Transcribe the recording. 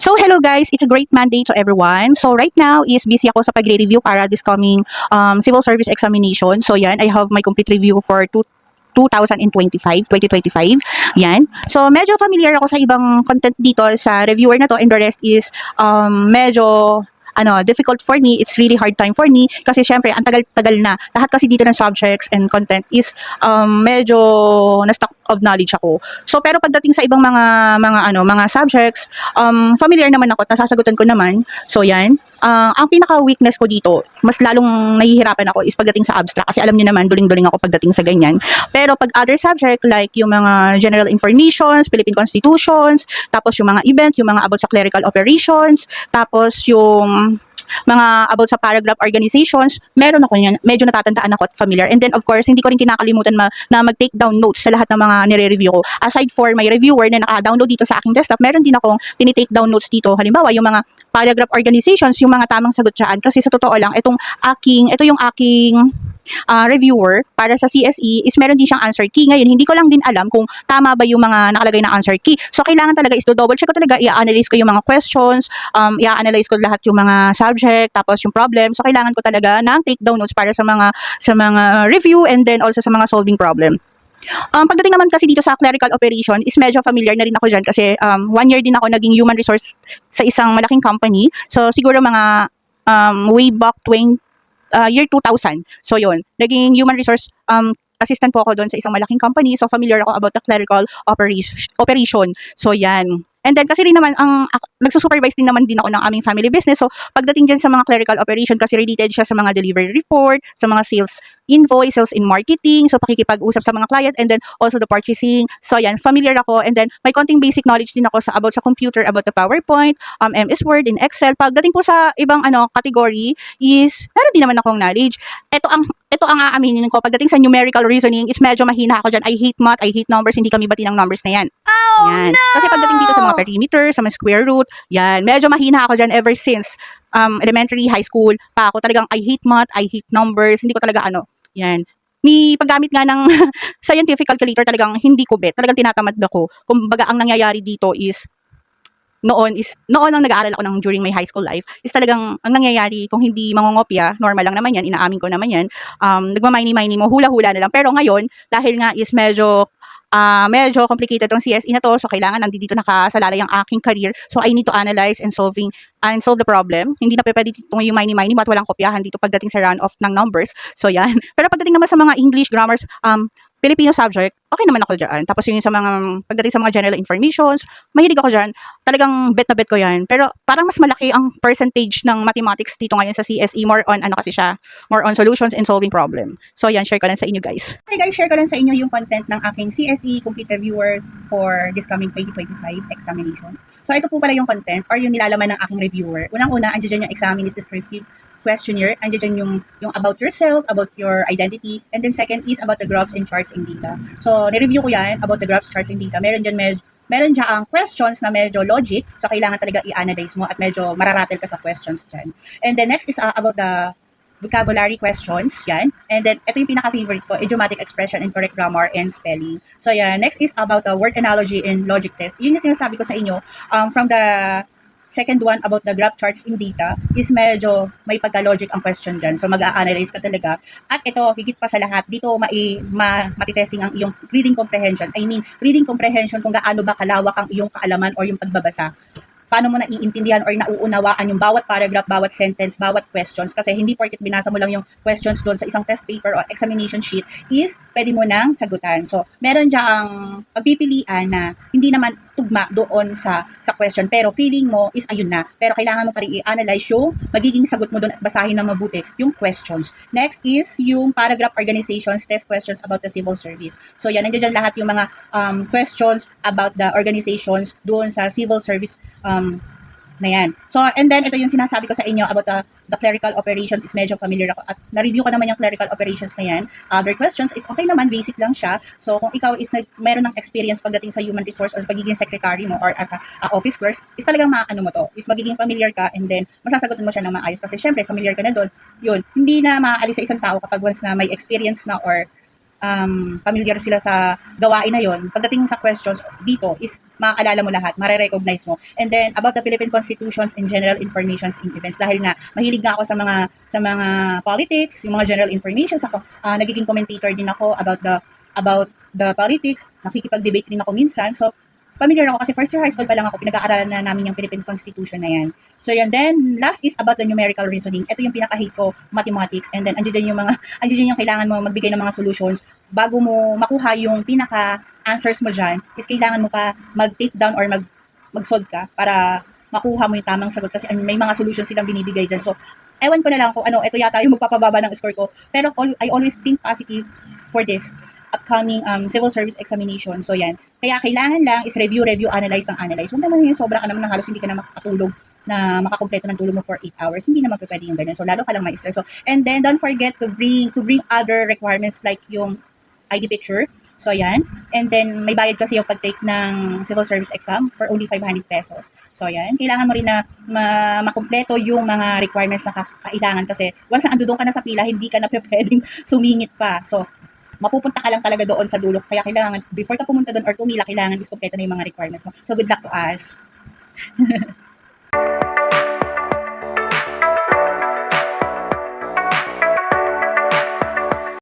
So hello guys, it's a great Monday to everyone. So right now is busy ako sa pagre-review para this coming civil service examination. So yan, I have my complete review for 2025. Yan. So medyo familiar ako sa ibang content dito sa reviewer na to, and the rest is medyo difficult for me. It's really hard time for me kasi syempre ang tagal-tagal na. Lahat kasi dito ng subjects and content is medyo na-stock of knowledge ako. So pero pagdating sa ibang mga subjects, familiar naman ako at nasasagutan ko naman. So yan. Ang pinaka-weakness ko dito, mas lalong nahihirapan ako is pagdating sa abstract kasi alam niyo naman, duling-duling ako pagdating sa ganyan. Pero pag other subject like yung mga general informations, Philippine constitutions, tapos yung mga event, yung mga about sa clerical operations, tapos yung mga about sa paragraph organizations, meron ako yan, medyo natatandaan ako at familiar. And then of course, hindi ko rin kinakalimutan na mag-take down notes sa lahat ng mga nire-review ko. Aside for my reviewer na naka-download dito sa aking desktop, meron din akong tinitake down notes dito. Halimbawa, yung mga paragraph organizations, yung mga tamang sagot dyan. Kasi sa totoo lang, ito yung aking reviewer para sa CSE is meron din siyang answer key. Ngayon, hindi ko lang din alam kung tama ba yung mga nakalagay na answer key. So, kailangan talaga is double check ko talaga, i-analyze ko yung mga questions, i-analyze ko lahat yung mga subject, tapos yung problem. So, kailangan ko talaga ng take down notes para sa mga review and then also sa mga solving problem. Pagdating naman kasi dito sa clerical operation is medyo familiar na rin ako dyan kasi 1 year din ako naging human resource sa isang malaking company. So, siguro mga way back year 2000. So, yun. Naging human resource assistant po ako doon sa isang malaking company. So, familiar ako about the clerical operation. So, yan. And then, kasi rin naman, nagsusupervise din naman din ako ng aming family business. So, pagdating dyan sa mga clerical operation, kasi related siya sa mga delivery report, sa mga sales invoice, sales in marketing, so pakikipag-usap sa mga client, and then also the purchasing. So, yan, familiar ako. And then, may konting basic knowledge din ako about sa computer, about the PowerPoint, MS Word, in Excel. Pagdating po sa ibang category is, meron din naman akong knowledge. Ito ang aaminin ko. Pagdating sa numerical reasoning is medyo mahina ako dyan. I hate math, I hate numbers, hindi kami bati ng numbers na yan. Yan. Kasi pagdating dito sa mga perimeter, sa mga square root, yan, medyo mahina ako dyan ever since elementary, high school, pa ako talagang I hate math, I hate numbers, hindi ko talaga yan. Ni paggamit nga ng scientific calculator talagang hindi ko bet, talagang tinatamad ako. Kumbaga ang nangyayari dito is noon ang nag-aaral ako during my high school life is talagang ang nangyayari kung hindi mangongopya, normal lang naman yan, inaamin ko naman yan, nagmamini-mini mo, hula-hula na lang. Pero ngayon, dahil nga is medyo complicated tong CSE na to, so kailangan nandito nakasalalay ang aking career, so I need to analyze and solve the problem. Hindi na pwede itong yung mini-mini at walang kopyahan dito pagdating sa run-off ng numbers. So yan. Pero pagdating naman sa mga English, grammars, Filipino subject, okay naman ako dyan. Tapos yung pagdating sa mga general informations, mahilig ako dyan. Talagang bet na bet ko yan. Pero parang mas malaki ang percentage ng mathematics dito ngayon sa CSE. More on solutions and solving problem. So yan, share ko lang sa inyo guys. Okay guys, share ko lang sa inyo yung content ng aking CSE Complete Reviewer for this coming 2025 examinations. So ito po pala yung content or yung nilalaman ng aking reviewer. Unang-una, andyan yung examiners descriptive questionnaire, andyan yung about yourself, about your identity, and then second is about the graphs and charts and data. So, nireview ko yan about the graphs, charts, and data. Meron dyan ang questions na medyo logic, so kailangan talaga i-analyze mo at medyo mararatel ka sa questions dyan. And then next is about the vocabulary questions, yan. And then, ito yung pinaka-favorite ko, idiomatic expression and correct grammar and spelling. So, yan. Next is about the word analogy and logic test. Yun yung sinasabi ko sa inyo, from the second one about the graph charts in data is medyo may pagka-logic ang question dyan. So, mag-a-analyze ka talaga. At ito, higit pa sa lahat, dito matitesting ang iyong reading comprehension. I mean, reading comprehension kung gaano ba kalawak ang iyong kaalaman or yung pagbabasa. Paano mo naiintindihan or nauunawaan yung bawat paragraph, bawat sentence, bawat questions. Kasi hindi porket binasa mo lang yung questions doon sa isang test paper or examination sheet is pwede mo nang sagutan. So, meron diyang pagpipilian na hindi naman tugma doon sa question. Pero feeling mo is ayun na. Pero kailangan mo pa rin i-analyze yung magiging sagot mo doon at basahin ng mabuti yung questions. Next is yung paragraph organizations, test questions about the civil service. So, yan. Nandiyan dyan lahat yung mga questions about the organizations doon sa civil service na yan. So, and then, ito yung sinasabi ko sa inyo about the clerical operations is medyo familiar ako. At na-review ko naman yung clerical operations na yan. Other questions is okay naman, basic lang siya. So, kung ikaw is meron ng experience pagdating sa human resource or pagiging secretary mo or as a office clerk, is talagang mo to. Is magiging familiar ka and then masasagutin mo siya ng maayos. Kasi syempre, familiar ka na doon. Yun, hindi na maaalis sa isang tao kapag once na may experience na or familiar sila sa gawain na yon, pagdating sa questions dito is makakaalala mo lahat, mare-recognize mo. And then about the Philippine constitutions and general informations in events, dahil nga mahilig nga ako sa mga politics, yung mga general informations ako, nagiging commentator din ako about the politics, nakikipag-debate rin ako minsan. So familiar ako kasi first year high school pa lang ako, pinag-aaralan na namin yung Philippine Constitution na yan. So yan, then last is about the numerical reasoning. Ito yung pinaka-hate ko, mathematics. And then andiyan yung kailangan mo magbigay ng mga solutions bago mo makuha yung pinaka-answers mo dyan, is kailangan mo pa mag-take down or mag-solve ka para makuha mo yung tamang sagot kasi may mga solutions silang binibigay dyan. So, ewan ko na lang kung ito yata yung magpapababa ng score ko. Pero I always think positive for this upcoming civil service examination. So yan. Kaya kailangan lang is review, analyze. Huwag naman yung sobra ka naman ng halos hindi ka na makakatulog na makakompleto ng tulog mo for 8 hours. Hindi naman pwede yung ganyan. So lalo ka lang ma-stress. So, and then don't forget to bring other requirements like yung ID picture. So yan. And then may bayad kasi yung pag-take ng civil service exam for only 500 pesos. So yan. Kailangan mo rin na makumpleto yung mga requirements na kailangan kasi once na andun ka na sa pila, hindi ka na pwedeng sumingit pa. So mapupunta ka lang talaga doon sa dulo. Kaya kailangan, before ka pumunta doon or pumila, kailangan is kompleto na yung mga requirements mo. So, good luck to us.